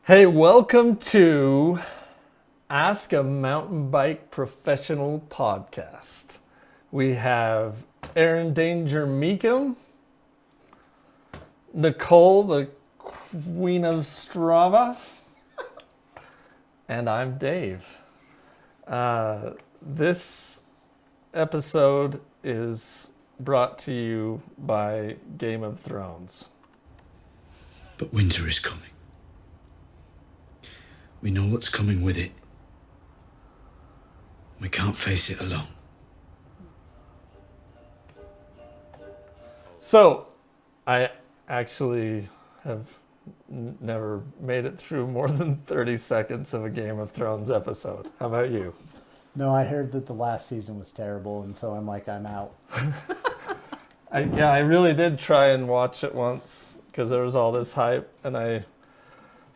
Hey, welcome to Ask a Mountain Bike Professional podcast. We have Aaron Danger Meekum, Nicole, the Queen of Strava, and I'm Dave. This episode is brought to you by Game of Thrones. But winter is coming. We know what's coming with it. We can't face it alone. So, I actually have never made it through more than 30 seconds of a Game of Thrones episode. How about you? No, I heard that the last season was terrible, and so I'm out. I really did try and watch it once because there was all this hype, and I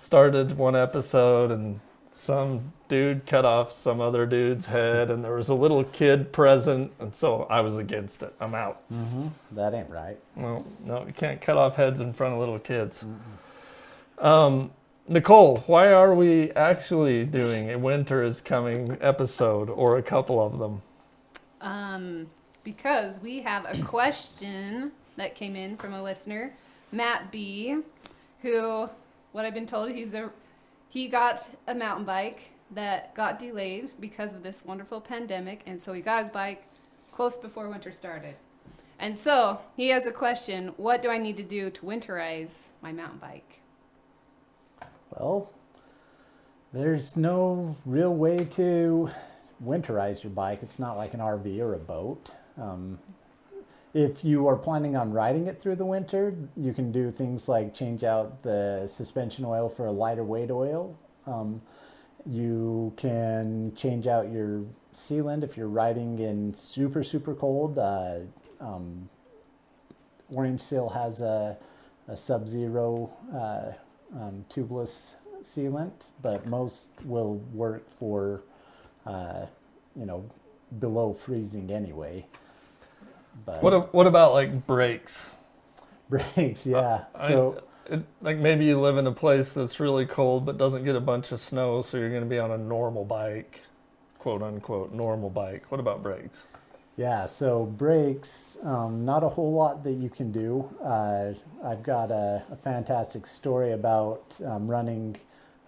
started one episode and some dude cut off some other dude's head, and there was a little kid present, and so I was against it. I'm out. That ain't right. No, you can't cut off heads in front of little kids. Nicole, why are we actually doing a Winter is Coming episode, or a couple of them? Because we have a question that came in from a listener, Matt B, who, what I've been told, he got a mountain bike that got delayed because of this wonderful pandemic, and so he got his bike close before winter started. And so he has a question: what do I need to do to winterize my mountain bike? Well, there's no real way to winterize your bike. It's not like an RV or a boat. If you are planning on riding it through the winter, you can do things like change out the suspension oil for a lighter weight oil. You can change out your sealant if you're riding in super, super cold. Orange Seal has a Sub-Zero tubeless sealant, but most will work for, below freezing anyway. But What about like brakes? brakes, yeah. Like maybe you live in a place that's really cold but doesn't get a bunch of snow, so you're going to be on a normal bike, quote unquote normal bike. What about brakes? Yeah, so brakes, not a whole lot that you can do. I've got a fantastic story about running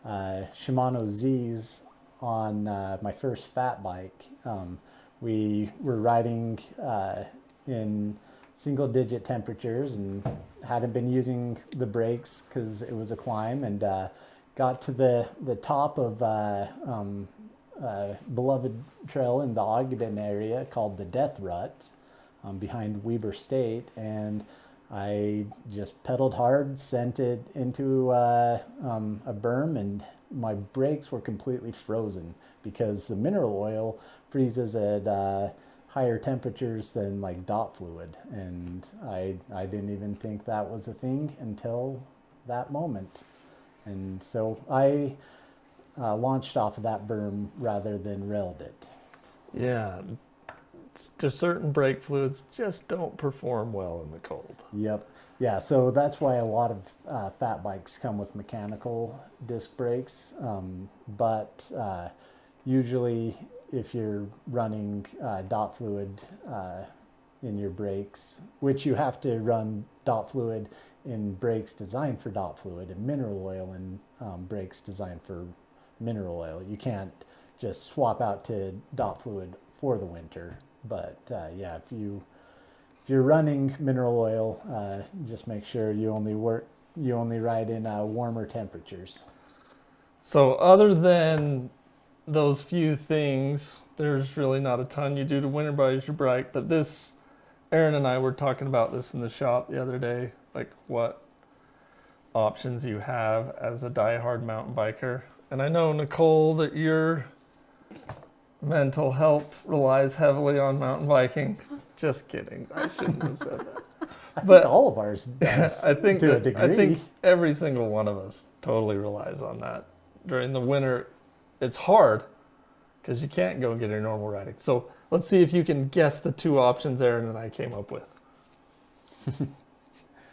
Shimano Z's on my first fat bike. We were riding in single-digit temperatures and hadn't been using the brakes because it was a climb, and got to the top of beloved trail in the Ogden area called the Death Rut behind Weber State, and I just pedaled hard, sent it into a berm, and my brakes were completely frozen because the mineral oil freezes at higher temperatures than like dot fluid, and I didn't even think that was a thing until that moment. And so I launched off of that berm rather than railed it. Yeah, there's certain brake fluids just don't perform well in the cold. Yep. Yeah, so that's why a lot of fat bikes come with mechanical disc brakes, but usually if you're running dot fluid in your brakes, which you have to run dot fluid in brakes designed for dot fluid, and mineral oil in brakes designed for mineral oil. You can't just swap out to dot fluid for the winter. But yeah, if you're running mineral oil, just make sure you only ride in warmer temperatures. So other than those few things, there's really not a ton you do to winterize your bike. But this, Aaron and I were talking about this in the shop the other day, like what options you have as a diehard mountain biker. And I know, Nicole, that your mental health relies heavily on mountain biking. Just kidding. I shouldn't have said that. I think all of ours does I think to a degree. I think every single one of us totally relies on that. During the winter, it's hard because you can't go get your normal riding. So let's see if you can guess the two options Aaron and I came up with.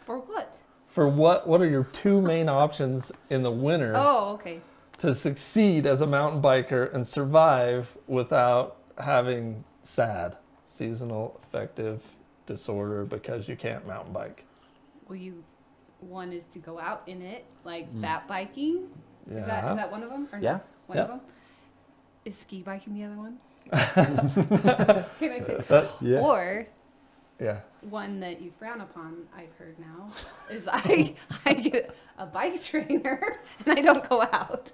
For what? for what are your two main options in the winter Oh, okay. to succeed as a mountain biker and survive without having SAD, seasonal affective disorder, because you can't mountain bike? Well, one is to go out in it, like fat biking. Yeah. Is that one of them? Or Yeah. One Yeah. of them? Is ski biking the other one? Can I say? Yeah. Or Yeah. one that you frown upon, I've heard now, is I get a bike trainer and I don't go out.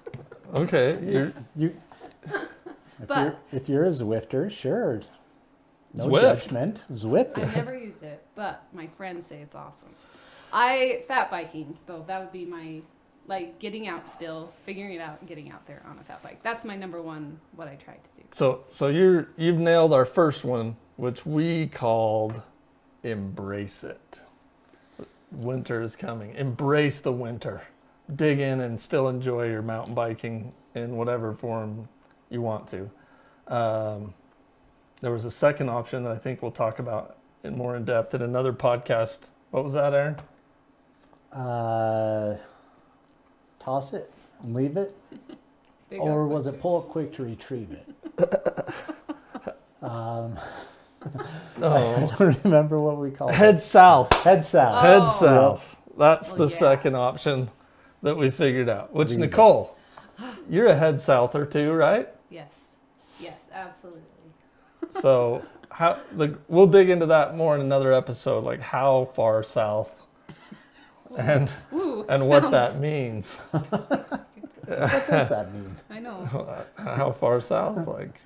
Okay. You, if you're a Zwifter, sure. No Zwift. judgment. Zwift. I've never used it, but my friends say it's awesome. Fat biking, though, that would be my, like, getting out still, figuring it out and getting out there on a fat bike. That's my number one, what I try to do. So you've nailed our first one, which we called embrace it. Winter is coming. Embrace the winter. Dig in and still enjoy your mountain biking in whatever form you want to. There was a second option that I think we'll talk about more in depth in another podcast. What was that, Aaron? Toss it and leave it. Big Or up was bike it pull up quick to retrieve it? I Oh, don't remember what we called head it. south. Head south. Head Oh. south. That's Well, the yeah. second option that we figured out. Which, Leave it. Nicole, you're a head souther too, right? Yes. Yes, absolutely. So we'll dig into that more in another episode, like how far south and Ooh, what sounds- that means. What does that mean? I know. How far south? Like,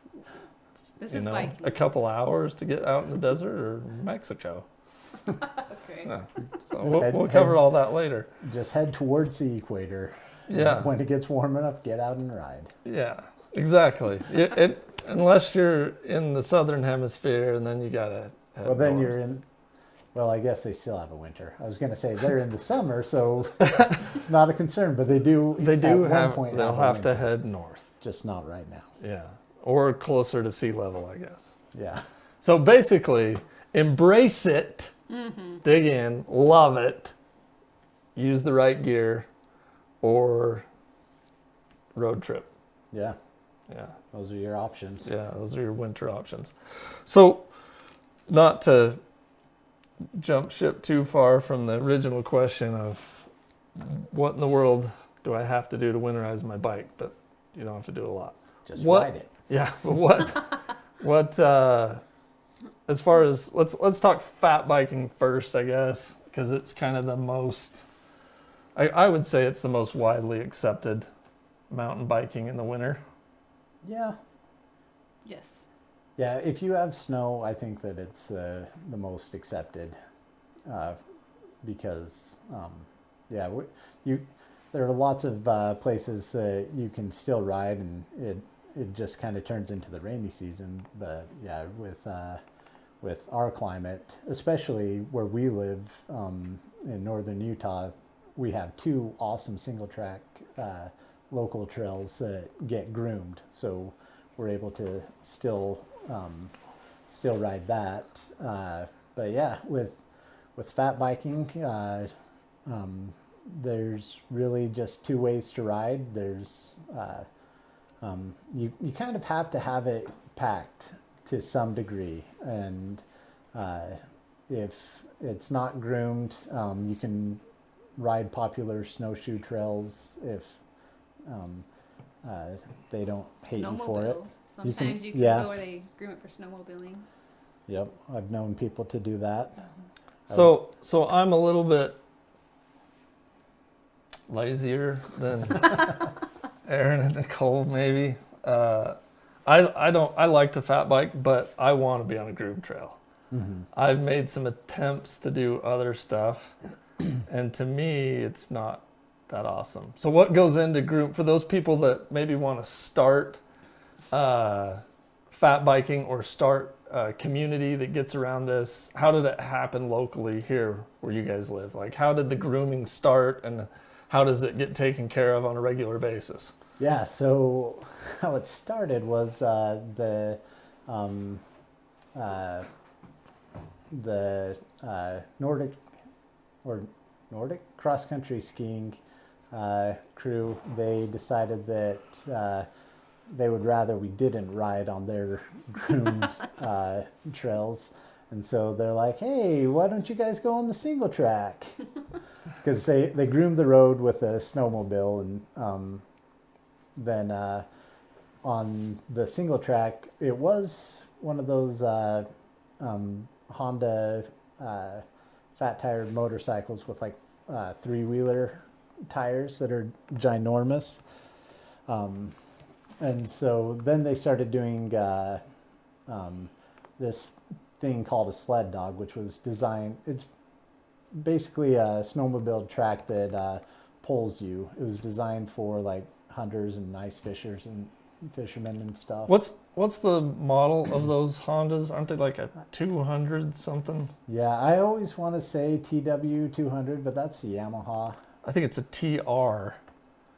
This you is know, biking. a couple hours to get out in the desert, or Mexico. Okay. Yeah. So we'll Head- cover head- all that later. Just head towards the equator. Yeah. When it gets warm enough, get out and ride. Yeah, exactly. Unless you're in the southern hemisphere, and then you gotta head Well, then north. you're in. Well, I guess they still have a winter. I was going to say they're in the summer, so it's not a concern. But they do. They do at have. one point They'll a have to winter, head north. just not right now. Yeah, or closer to sea level, I guess. Yeah. So basically, embrace it, dig in, love it, use the right gear, or road trip. Yeah. Yeah, Those are your options. yeah, those are your winter options. So, not to jump ship too far from the original question of what in the world do I have to do to winterize my bike, but you don't have to do a lot. Just What- ride it. Yeah, but what as far as let's talk fat biking first, I guess, because it's kind of the most I would say it's the most widely accepted mountain biking in the winter. Yeah. Yes. Yeah. If you have snow, I think that it's the most accepted, because there are lots of places that you can still ride, and it just kind of turns into the rainy season. But yeah, with our climate, especially where we live in northern Utah, we have two awesome single track local trails that get groomed, so we're able to still ride that. But yeah, with fat biking, there's really just two ways to ride. There's you kind of have to have it packed to some degree, and if it's not groomed, you can ride popular snowshoe trails if they don't hate you for it. Snowmobile. You can- Sometimes you can yeah. go where they groom it for snowmobiling. Yep, I've known people to do that. So I'm a little bit lazier than Aaron and Nicole, maybe. I like to fat bike, but I want to be on a groomed trail. Mm-hmm. I've made some attempts to do other stuff, and to me, it's not that awesome. So what goes into groom for those people that maybe want to start fat biking or start a community that gets around this? How did it happen locally here where you guys live? Like, how did the grooming start, and how does it get taken care of on a regular basis? Yeah, so how it started was the Nordic, or Nordic cross-country skiing crew. They decided that they would rather we didn't ride on their groomed trails. And so they're like, hey, why don't you guys go on the single track? Because they groomed the road with a snowmobile. And then on the single track, it was one of those Honda fat-tired motorcycles with like three-wheeler tires that are ginormous. And so then they started doing this thing called a sled dog, which was designed, it's basically a snowmobile track that pulls you. It was designed for like hunters and ice fishers and fishermen and stuff. What's the model of those Hondas? Aren't they like a 200 something? Yeah, I always want to say TW200, but that's the Yamaha. I think it's a TR.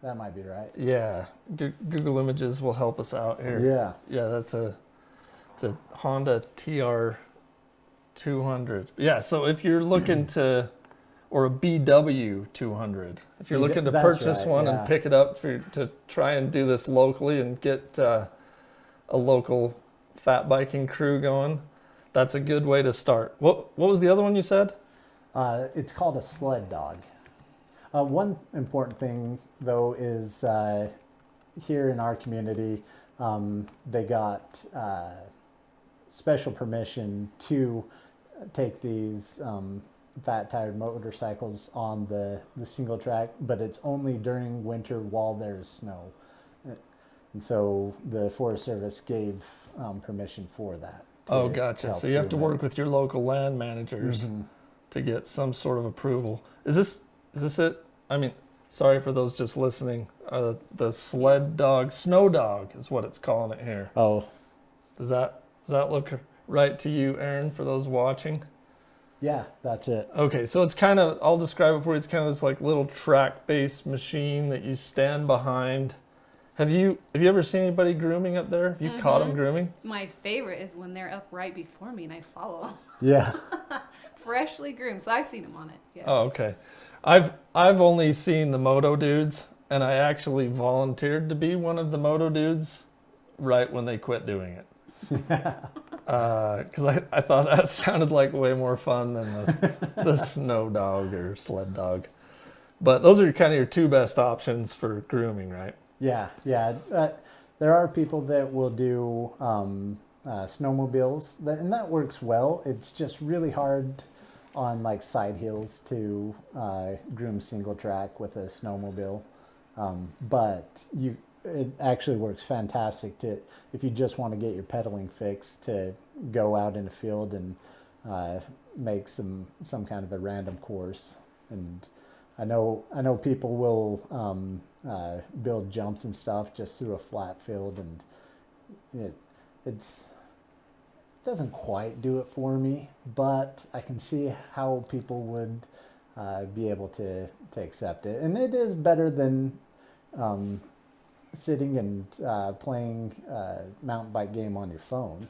That might be right. Yeah, Google Images will help us out here. Yeah. Yeah, it's a Honda TR 200. Yeah, so if you're looking to, or a BW 200, if you're looking to That's purchase right, one yeah. and pick it up to try and do this locally and get a local fat biking crew going, that's a good way to start. What was the other one you said? It's called a sled dog. One important thing, though, is here in our community, they got special permission to take these fat-tired motorcycles on the single track, but it's only during winter while there's snow. And so the Forest Service gave permission for that. Oh, gotcha. So you have to work with your local land managers Mm-hmm. to get some sort of approval. Is this it? I mean, sorry for those just listening. The sled dog, snow dog is what it's calling it here. Oh, Does that look right to you, Aaron, for those watching? yeah, that's it. Okay, so it's kind of, I'll describe it for you. It's kind of this like little track-based machine that you stand behind. Have you ever seen anybody grooming up there? Have you caught them grooming? My favorite is when they're up right before me and I follow. Yeah. Freshly groomed. So I've seen them on it. Yeah. Oh, okay. I've only seen the moto dudes, and I actually volunteered to be one of the moto dudes right when they quit doing it. Because I thought that sounded like way more fun than the snow dog or sled dog. But those are kind of your two best options for grooming, right? Yeah. There are people that will do snowmobiles, and that works well. It's just really hard on like side hills to groom single track with a snowmobile. But it actually works fantastic if you just want to get your pedaling fix, to go out in a field and make some kind of a random course. And I know people will build jumps and stuff just through a flat field, and it doesn't quite do it for me, but I can see how people would be able to accept it. And it is better than sitting and playing a mountain bike game on your phone.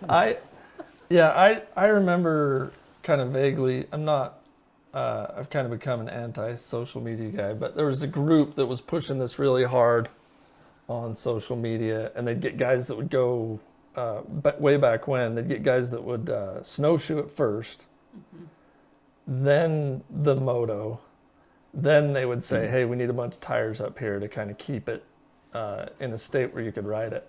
I remember kind of vaguely. I'm not. I've kind of become an anti-social media guy, but there was a group that was pushing this really hard on social media, and they'd get guys that would go. But way back when, they'd get guys that would snowshoe it first, then the moto, then they would say, hey, we need a bunch of tires up here to kind of keep it in a state where you could ride it.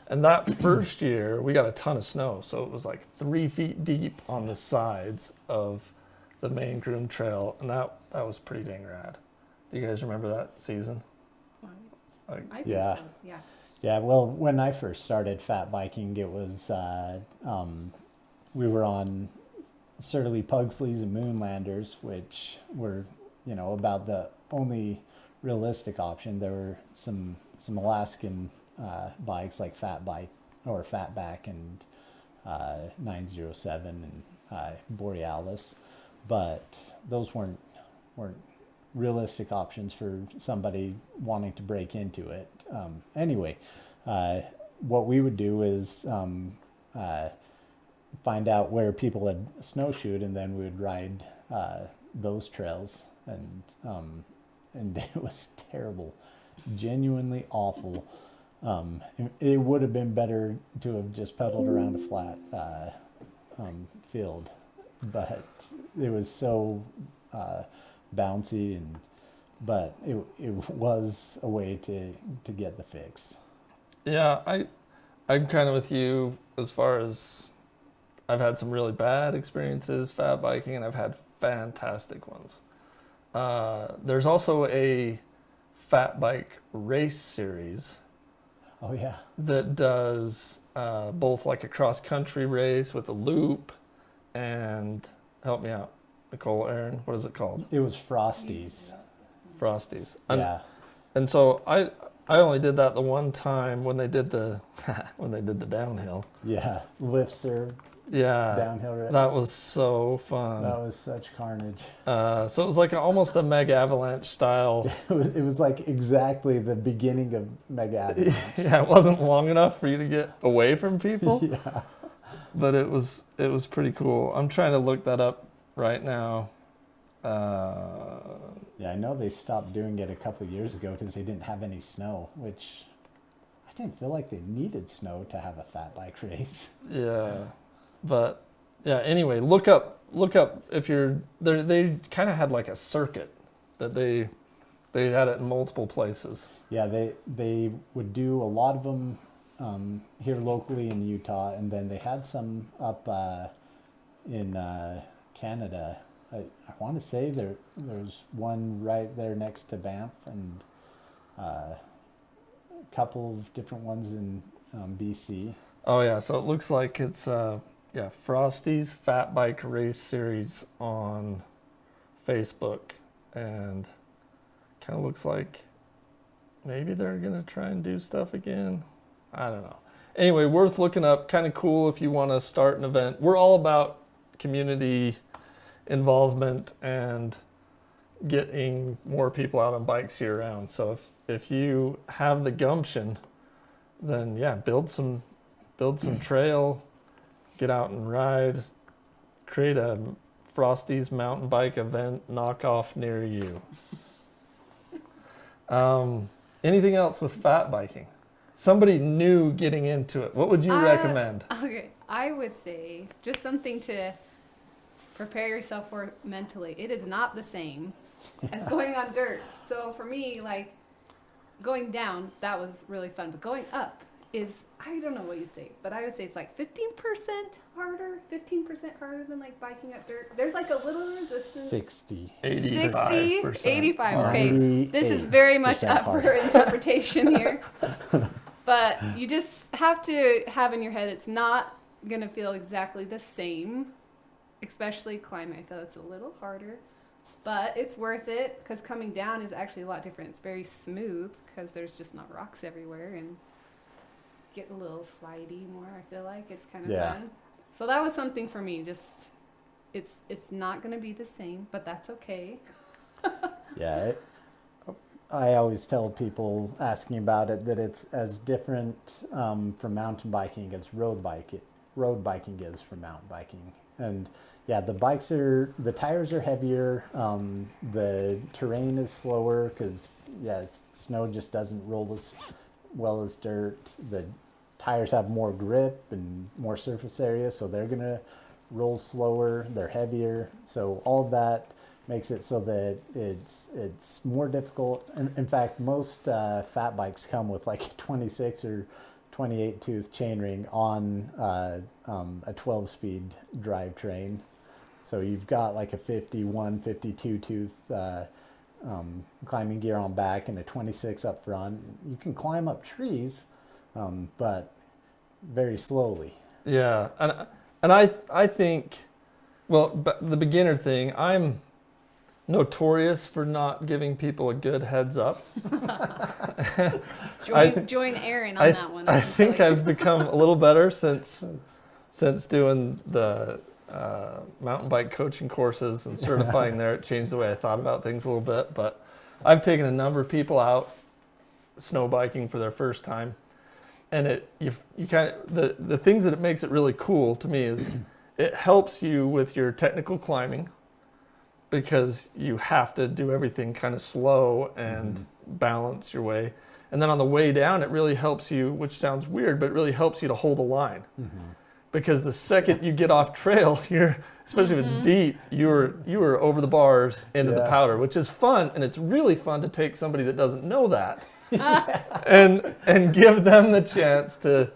And that first year, we got a ton of snow, so it was like 3 feet deep on the sides of the main groom trail, and that was pretty dang rad. Do you guys remember that season? I think Yeah. so. Yeah. Yeah, well, when I first started fat biking, it was we were on Surly Pugsleys and Moonlanders, which were, about the only realistic option. There were some Alaskan bikes like Fat Bike or Fatback and 907 and Borealis, but those weren't realistic options for somebody wanting to break into it. Anyway, what we would do is find out where people had snowshoed, and then we would ride those trails, and it was terrible, genuinely awful. It would have been better to have just pedaled around a flat field, but it was so bouncy, but it was a way to get the fix. Yeah, I'm kind of with you as far as I've had some really bad experiences fat biking, and I've had fantastic ones. There's also a fat bike race series. Oh yeah. That does both like a cross country race with a loop and help me out, Nicole, Aaron, what is it called? It was Frosties. Frosties. Yeah. And so I only did that the one time when they did the downhill. Yeah, lift serve. Yeah, downhill race. That was so fun. That was such carnage. So it was like almost a mega avalanche style. It was like exactly the beginning of mega avalanche. Yeah, it wasn't long enough for you to get away from people. Yeah. But it was pretty cool. I'm trying to look that up right now. Yeah, I know they stopped doing it a couple of years ago because they didn't have any snow, which I didn't feel like they needed snow to have a fat bike race. Yeah, but yeah. Anyway, look up if you're there. They kind of had like a circuit that they had it in multiple places. Yeah, they would do a lot of them here locally in Utah, and then they had some up in Canada. I want to say there's one right there next to Banff, and a couple of different ones in BC. Oh yeah, so it looks like it's Frosty's Fat Bike Race Series on Facebook, and kind of looks like maybe they're gonna try and do stuff again. I don't know. Anyway, worth looking up. Kind of cool if you want to start an event. We're all about community involvement and getting more people out on bikes year round. So if you have the gumption, then yeah, build some trail, get out and ride, create a Frosty's mountain bike event knockoff near you. Anything else with fat biking? Somebody new getting into it, what would you recommend? Okay, I would say just something to prepare yourself for mentally. It is not the same as going on dirt. So for me, like going down, that was really fun. But going up is, I don't know what you'd say, but I would say it's like 15% harder than like biking up dirt. There's like a little resistance. 60. 85%. Okay, this is very much up for interpretation here. But you just have to have in your head it's not going to feel exactly the same. Especially climbing, I feel it's a little harder, but it's worth it because coming down is actually a lot different. It's very smooth because there's just not rocks everywhere, and get a little slidey more. I feel like it's kind of fun. So that was something for me. Just it's not going to be the same, but that's okay. Yeah, I always tell people asking about it that it's as different from mountain biking as road biking is from mountain biking. And yeah, the tires are heavier. The terrain is slower because snow just doesn't roll as well as dirt. The tires have more grip and more surface area, so they're gonna roll slower. They're heavier, so all of that makes it so that it's more difficult. In fact, most fat bikes come with like a 26 or 28 tooth chainring on a 12-speed drivetrain. So you've got like a 51, 52 tooth climbing gear on back and a 26 up front. You can climb up trees, but very slowly. Yeah, and I think, well, the beginner thing, I'm notorious for not giving people a good heads up. Join Aaron on that one. I think I've become a little better since doing the mountain bike coaching courses and certifying there. It changed the way I thought about things a little bit. But I've taken a number of people out snow biking for their first time, and you kind of the things that it makes it really cool to me is it helps you with your technical climbing. because you have to do everything kind of slow and balance your way. And then on the way down, it really helps you, which sounds weird, but it really helps you to hold a line. Because the second you get off trail, especially if it's deep, you're over the bars into the powder, which is fun. And it's really fun to take somebody that doesn't know that and give them the chance to,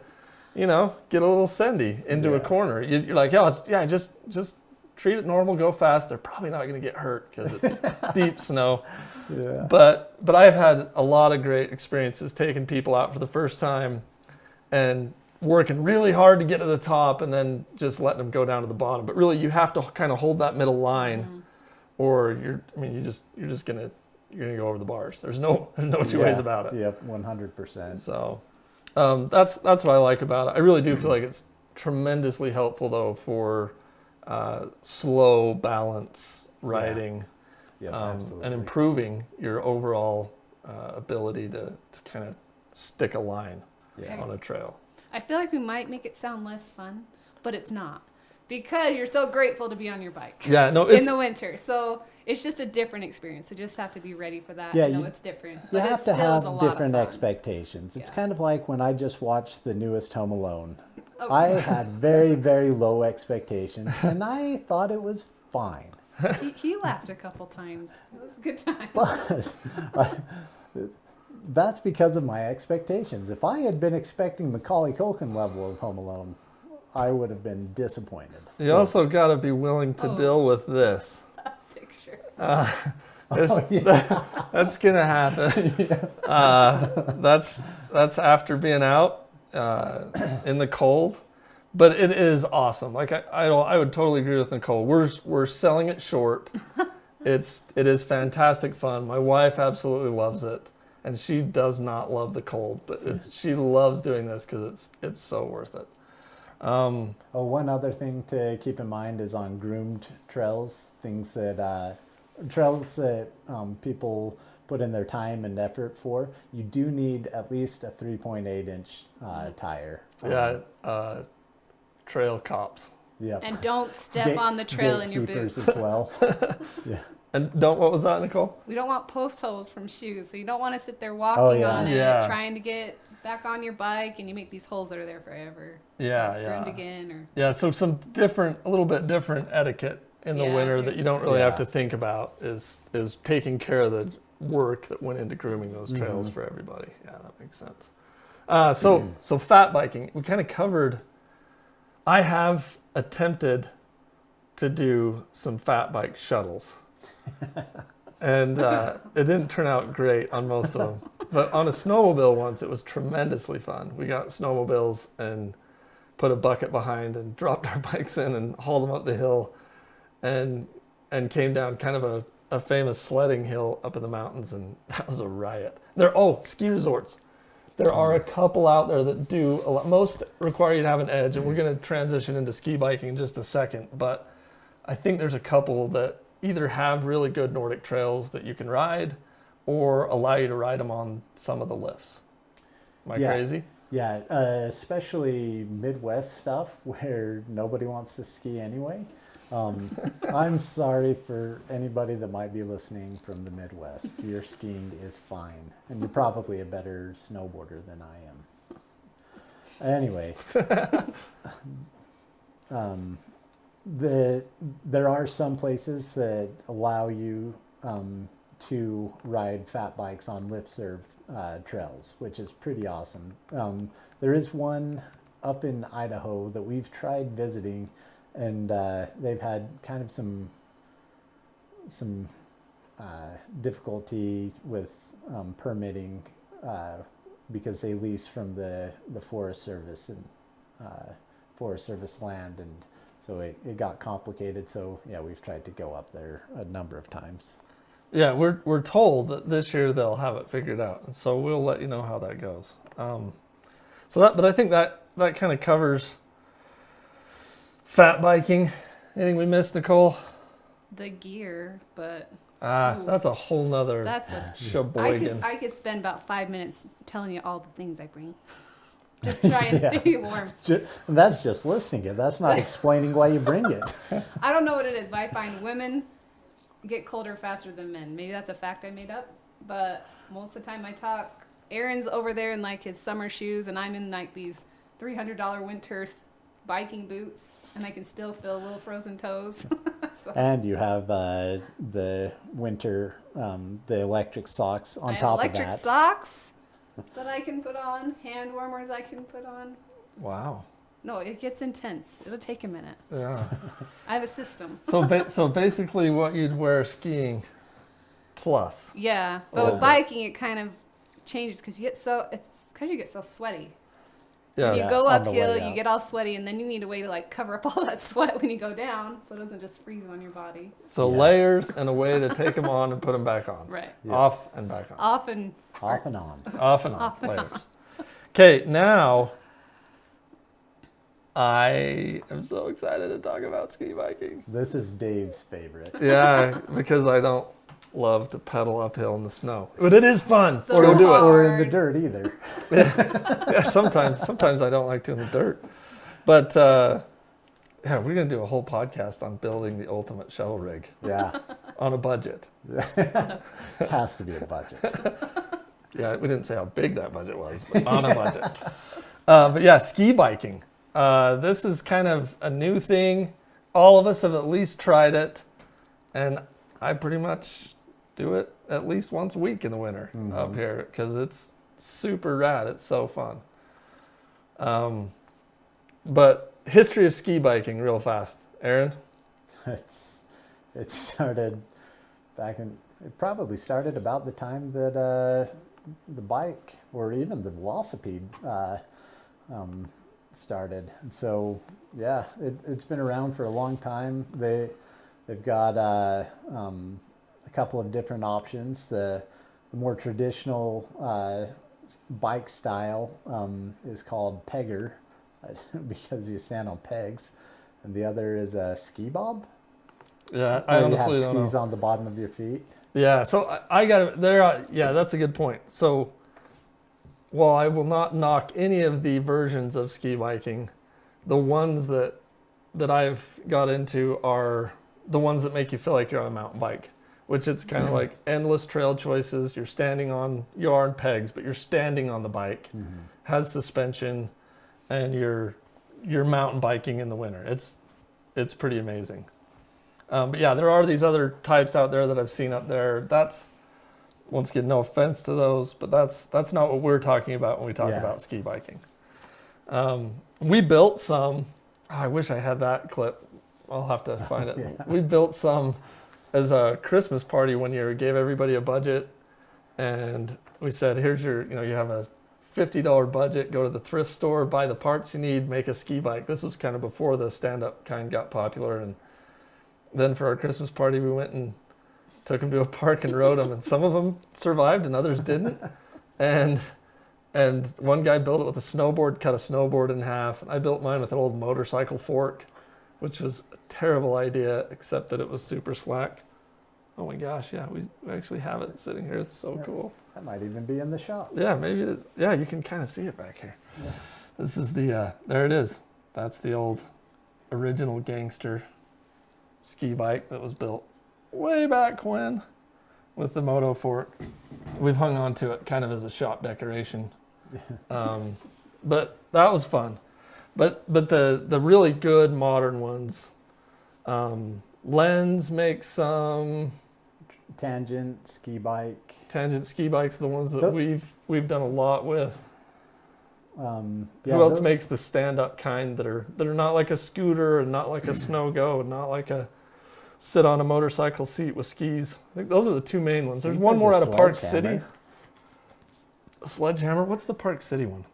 get a little sendy into a corner. You're like, just treat it normal, go fast. They're probably not going to get hurt because it's deep snow. Yeah. But I've had a lot of great experiences taking people out for the first time and working really hard to get to the top and then just letting them go down to the bottom. But really, you have to kind of hold that middle line, or you're gonna go over the bars. There's no two ways about it. Yep, 100%. So that's what I like about it. I really do feel like it's tremendously helpful though for slow balance riding. Absolutely. And improving your overall ability to kind of stick a line on a trail. I feel like we might make it sound less fun, but it's not, because you're so grateful to be on your bike. Yeah, no, in the winter. So it's just a different experience. You just have to be ready for that. Yeah, it's different. You But have it to still is a have lot of different fun. expectations. It's Yeah. kind of like when I just watched the newest Home Alone. Oh. I had very, very low expectations, and I thought it was fine. He laughed a couple times. It was a good time. But that's because of my expectations. If I had been expecting Macaulay Culkin level of Home Alone, I would have been disappointed. You also got to be willing to deal with this. Picture. That's gonna happen. That's after being out in the cold, but it is awesome. Like I would totally agree with Nicole. We're selling it short. It is fantastic fun. My wife absolutely loves it, and she does not love the cold, but she loves doing this because it's so worth it. One other thing to keep in mind is on groomed trails, trails that people put in their time and effort for. You do need at least a 3.8-inch tire. Trail cops. Yep. And don't step on the trail in your boots. Gatekeepers as well. Yeah. And what was that, Nicole? We don't want post holes from shoes, so you don't want to sit there walking on it, trying to get back on your bike, and you make these holes that are there forever. It's groomed again, so some a little bit different etiquette in the winter that you don't really have to think about is taking care of the work that went into grooming those trails for everybody. Yeah, that makes sense. So fat biking, we kind of covered. I have attempted to do some fat bike shuttles. And it didn't turn out great on most of them. But on a snowmobile once, it was tremendously fun. We got snowmobiles and put a bucket behind and dropped our bikes in and hauled them up the hill and came down kind of a famous sledding hill up in the mountains, and that was a riot. Ski resorts. There are a couple out there that do a lot. Most require you to have an edge, and we're going to transition into ski biking in just a second. But I think there's a couple that either have really good Nordic trails that you can ride or allow you to ride them on some of the lifts. Am I crazy? Yeah, especially Midwest stuff where nobody wants to ski anyway. I'm sorry for anybody that might be listening from the Midwest. Your skiing is fine, and you're probably a better snowboarder than I am. Anyway, there are some places that allow you to ride fat bikes on lift serve trails, which is pretty awesome. There is one up in Idaho that we've tried visiting, and they've had kind of some difficulty with permitting because they lease from the Forest Service and Forest Service land, and so it got complicated. So yeah, we've tried to go up there a number of times. Yeah, we're told that this year they'll have it figured out, and so we'll let you know how that goes. But I think that kind of covers fat biking. Anything we missed, Nicole? The gear, but that's a whole nother sheboygan. I could spend about 5 minutes telling you all the things I bring to try and stay warm. That's just listing it. That's not explaining why you bring it. I don't know what it is, but I find women get colder faster than men. Maybe that's a fact I made up, but most of the time I talk, Aaron's over there in like his summer shoes, and I'm in like these $300 winter biking boots, and I can still feel little frozen toes. So, And you have the winter, the electric socks on I have top of electric that. socks that I can put on, hand warmers I can put on. Wow. No, it gets intense. It'll take a minute. Yeah. I have a system. So basically, what you'd wear skiing plus. Yeah, but Oh. with biking, it kind of changes because you get so sweaty. Yeah. When you Yeah, go on the uphill, way you up. get all sweaty, and then you need a way to like cover up all that sweat when you go down, so it doesn't just freeze on your body. So Yeah. layers and a way to take them on and put them back on. Right. Yeah. Off and back on. Off and Off and on. Off and on. Layers. Okay, now I am so excited to talk about ski biking. This is Dave's favorite. Yeah, because I don't love to pedal uphill in the snow, but it is fun. So Go do it. Or in the hard. dirt either. Yeah, sometimes I don't like doing the dirt, but yeah, we're gonna do a whole podcast on building the ultimate shuttle rig Yeah. on a budget. Has to be a budget. Yeah, we didn't say how big that budget was, but on a budget. But yeah, ski biking. This is kind of a new thing. All of us have at least tried it, and I pretty much do it at least once a week in the winter up here because it's super rad. It's so fun. But history of ski biking, real fast, Aaron. It started back in. It probably started about the time that the bike or even the velocipede started. And so yeah, it's been around for a long time. They've got a couple of different options. The more traditional bike style is called pegger because you stand on pegs, and the other is a ski bob. Yeah, I where honestly you don't have know. skis on the bottom of your feet. Yeah, so I got there. Yeah, that's a good point. So, while I will not knock any of the versions of ski biking, the ones that I've got into are the ones that make you feel like you're on a mountain bike, which it's kind of like endless trail choices. You are on pegs, but you're standing on the bike, has suspension, and you're mountain biking in the winter. It's pretty amazing. But yeah, there are these other types out there that I've seen up there. That's, once again, no offense to those, but that's not what we're talking about when we talk Yeah. about ski biking. We built some. I wish I had that clip. I'll have to find it. Yeah. We built some as a Christmas party one year. We gave everybody a budget, and we said, here's your, you have a $50 budget, go to the thrift store, buy the parts you need, make a ski bike. This was kind of before the stand-up kind got popular, and then for our Christmas party, we went and took them to a park and rode them, and some of them survived and others didn't. And one guy built it with a snowboard, cut a snowboard in half. And I built mine with an old motorcycle fork, which was a terrible idea, except that it was super slack. Oh my gosh, yeah, we actually have it sitting here. It's so cool. That might even be in the shop. Yeah, maybe it is. Yeah, you can kind of see it back here. Yeah. This is the, there it is. That's the old original gangster ski bike that was built way back when with the moto fork. We've hung on to it kind of as a shop decoration. But that was fun. But the really good modern ones, Lens makes some. Tangent ski bike. Tangent ski bikes, the ones that Tho- we've done a lot with. Yeah, Who else tho- makes the stand-up kind that are not like a scooter and not like a snow go and not like a sit on a motorcycle seat with skis? I think those are the two main ones. There's one more a out of Park City. Sledgehammer. A Sledgehammer. What's the Park City one?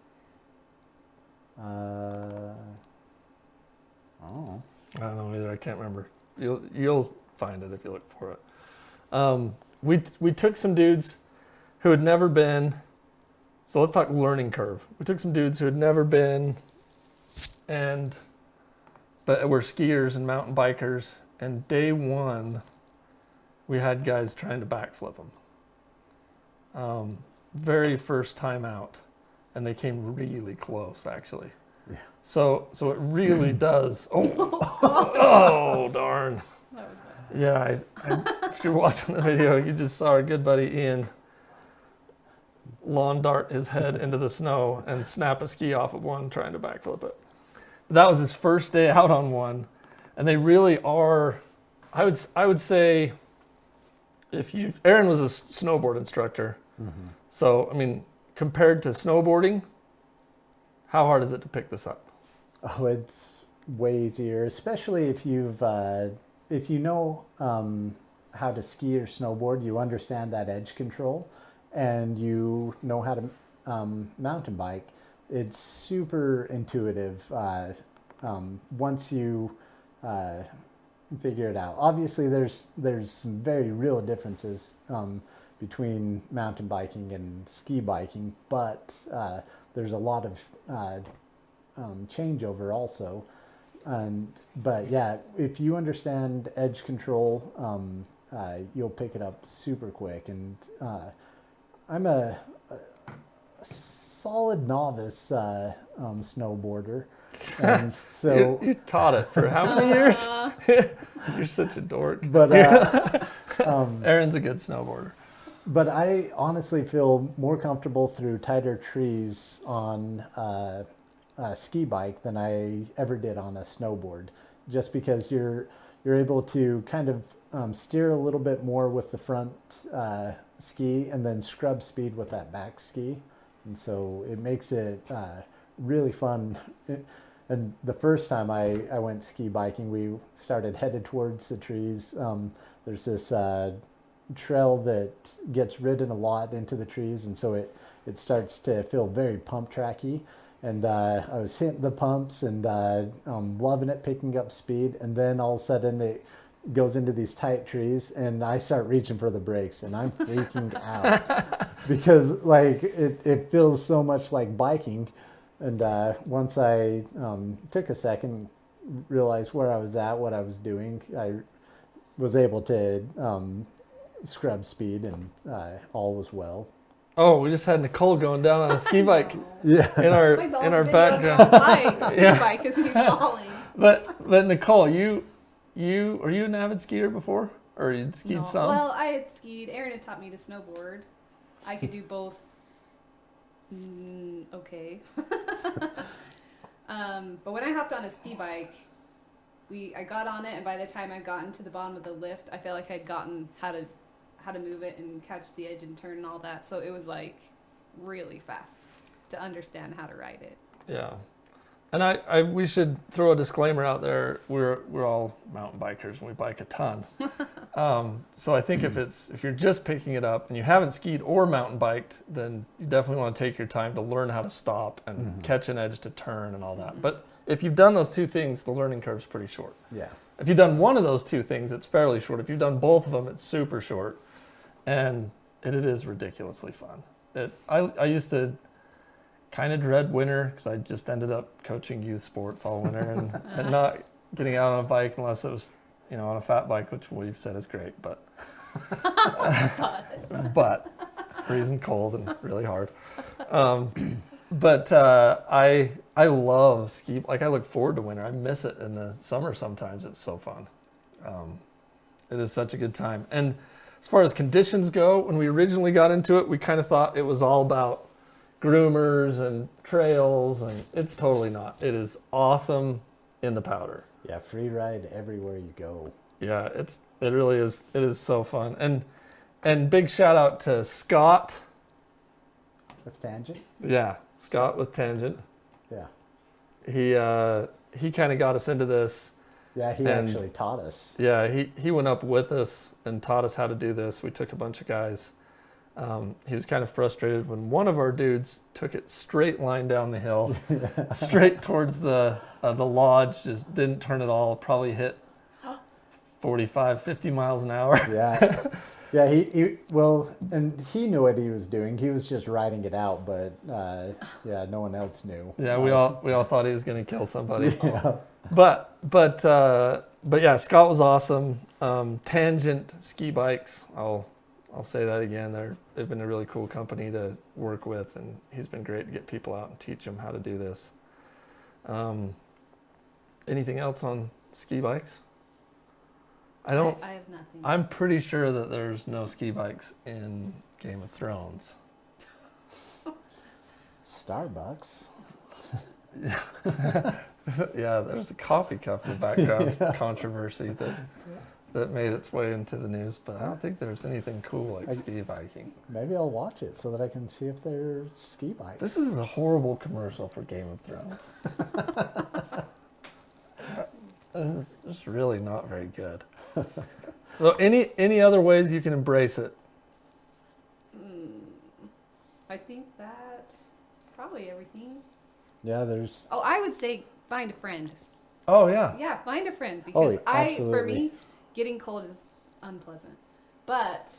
Oh. I don't know either. I can't remember. You'll find it if you look for it. We took some dudes who had never been. So let's talk learning curve. We took some dudes who had never been, but were skiers and mountain bikers. And day one, we had guys trying to backflip them. Very first time out, and they came really close actually. Yeah. So it really does. Oh, oh darn. That was bad. Yeah, I if you're watching the video, you just saw our good buddy Ian lawn dart his head into the snow and snap a ski off of one trying to backflip it. That was his first day out on one, and they really are. I would say, Aaron was a snowboard instructor, so I mean, compared to snowboarding, how hard is it to pick this up? Oh, it's way easier, especially if if you know how to ski or snowboard, you understand that edge control, and you know how to mountain bike. It's super intuitive once you figure it out. Obviously, there's some very real differences between mountain biking and ski biking, but there's a lot of changeover also. But yeah, if you understand edge control, you'll pick it up super quick. And I'm a solid novice snowboarder, and so you taught it for how many years? You're such a dork. But Aaron's a good snowboarder. But I honestly feel more comfortable through tighter trees on a ski bike than I ever did on a snowboard, just because you're able to kind of steer a little bit more with the front ski and then scrub speed with that back ski, and so it makes it really fun. And the first time I went ski biking, we started headed towards the trees. There's this trail that gets ridden a lot into the trees, and so it starts to feel very pump tracky. And I was hitting the pumps and loving it, picking up speed. And then all of a sudden it goes into these tight trees, and I start reaching for the brakes, and I'm freaking out because like it feels so much like biking. And once I took a second, realized where I was at, what I was doing, I was able to scrub speed, and all was well. Oh, we just had Nicole going down on a ski bike. Yeah. In our background. Ski bike is me falling. But Nicole, you are you an avid skier before, or you'd skied some? Well, I had skied. Aaron had taught me to snowboard. I could do both. Okay. But when I hopped on a ski bike, I got on it, and by the time I got into the bottom of the lift, I felt like I'd gotten how to move it and catch the edge and turn and all that. So it was like really fast to understand how to ride it. Yeah. And we should throw a disclaimer out there. We're all mountain bikers and we bike a ton. So I think if you're just picking it up and you haven't skied or mountain biked, then you definitely want to take your time to learn how to stop and catch an edge to turn and all that. But if you've done those two things, the learning curve's pretty short. Yeah. If you've done one of those two things, it's fairly short. If you've done both of them, it's super short. And it is ridiculously fun. I used to kind of dread winter because I just ended up coaching youth sports all winter and not getting out on a bike unless it was, on a fat bike, which we've said is great, but it's freezing cold and really hard. But I love ski. Like I look forward to winter. I miss it in the summer sometimes. It's so fun. It is such a good time. And as far as conditions go, when we originally got into it, we kind of thought it was all about groomers and trails, and it's totally not. It is awesome in the powder. Yeah, free ride everywhere you go. Yeah, it really is. It is so fun. And big shout out to Scott. With Tangent? Yeah, Scott with Tangent. Yeah. He kind of got us into this. Yeah, he actually taught us. Yeah, he went up with us and taught us how to do this. We took a bunch of guys. He was kind of frustrated when one of our dudes took it straight line down the hill, straight towards the lodge, just didn't turn at all, probably hit 45, 50 miles an hour. Yeah. Yeah, and he knew what he was doing. He was just riding it out, but no one else knew. Yeah, we all thought he was going to kill somebody. Yeah. But yeah, Scott was awesome. Tangent ski bikes, I'll say that again. They've been a really cool company to work with, and he's been great to get people out and teach them how to do this. Anything else on ski bikes? I don't. I have nothing. I'm pretty sure that there's no ski bikes in Game of Thrones. Starbucks. Yeah, there's a coffee cup in the background Yeah. controversy that made its way into the news, but I don't think there's anything cool like ski biking. Maybe I'll watch it so that I can see if there's ski bikes. This is a horrible commercial for Game of Thrones. This is really not very good. So any other ways you can embrace it? I think that's probably everything. Yeah, there's. Oh, I would say find a friend. Oh yeah. Yeah, find a friend because for absolutely. me, getting cold is unpleasant. But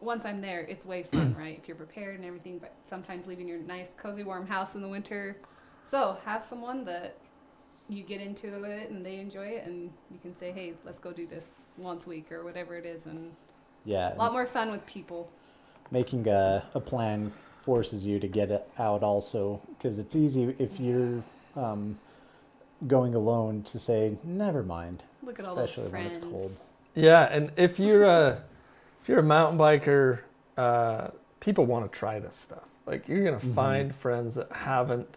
once I'm there, it's way fun, right? If you're prepared and everything, but sometimes leaving your nice, cozy, warm house in the winter. So have someone that you get into it and they enjoy it and you can say, hey, let's go do this once a week or whatever it is. And Yeah. a lot more fun with people. Making a plan forces you to get it out also, because it's easy if you're going alone to say never mind. Look at all those especially when it's friends. cold. Yeah, and if you're a mountain biker, people want to try this stuff. Like you're gonna find friends that haven't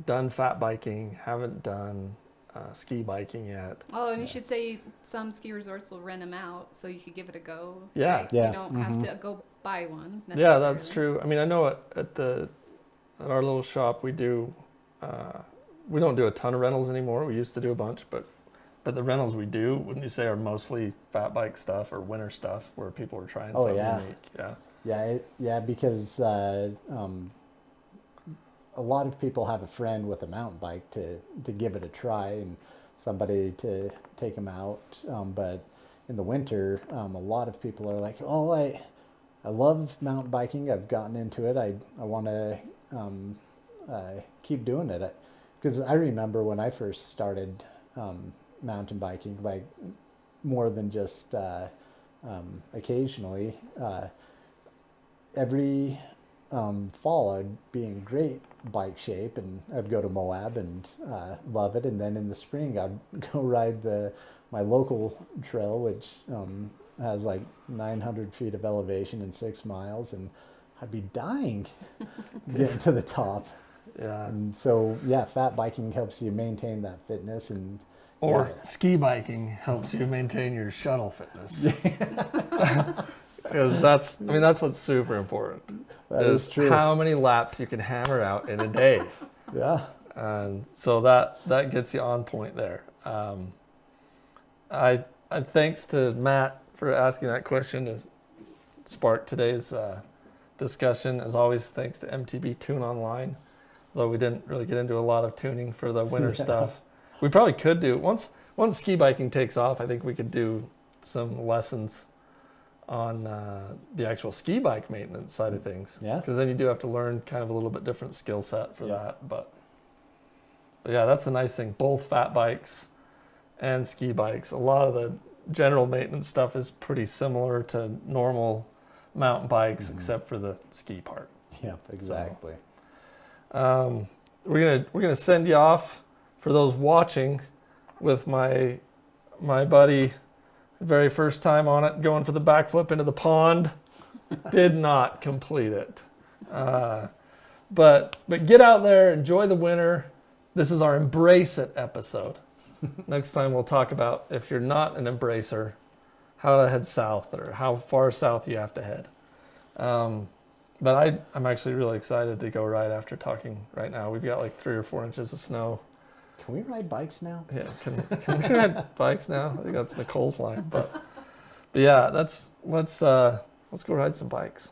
done fat biking, haven't done ski biking yet. Oh, and you should say some ski resorts will rent them out so you could give it a go. Yeah. right? Yeah. You don't have to go buy one. Yeah, that's necessarily. true. I mean, I know at our little shop we don't do a ton of rentals anymore. We used to do a bunch, but the rentals we do, wouldn't you say, are mostly fat bike stuff or winter stuff where people are trying something unique. Yeah. Because a lot of people have a friend with a mountain bike to give it a try and somebody to take them out. But in the winter, a lot of people are like, oh, I love mountain biking. I've gotten into it. I want to keep doing it. Because I remember when I first started mountain biking, like more than just occasionally, every fall I'd be in great bike shape and I'd go to Moab and love it, and then in the spring I'd go ride my local trail, which has like 900 feet of elevation and 6 miles, and I'd be dying getting to the top. Yeah. And so fat biking helps you maintain that fitness, and Or ski biking helps you maintain your shuttle fitness. Because that's what's super important. that is true. How many laps you can hammer out in a day. Yeah. And so that gets you on point there. I thanks to Matt for asking that question to spark today's discussion. As always, thanks to MTBTune.Online. Though we didn't really get into a lot of tuning for the winter stuff. We probably could do once ski biking takes off. I think we could do some lessons on the actual ski bike maintenance side of things. Yeah. Because then you do have to learn kind of a little bit different skill set for that. But yeah, that's the nice thing. Both fat bikes and ski bikes. A lot of the general maintenance stuff is pretty similar to normal mountain bikes, except for the ski part. Yeah, exactly. We're gonna send you off for those watching with my buddy. Very first time on it, going for the backflip into the pond. Did not complete it. But get out there, enjoy the winter. This is our Embrace It episode. Next time we'll talk about if you're not an embracer, how to head south or how far south you have to head. But I'm actually really excited to go ride after talking right now. We've got like 3 or 4 inches of snow. Can we ride bikes now? Yeah, can we ride bikes now? I think that's Nicole's line, but yeah, let's go ride some bikes.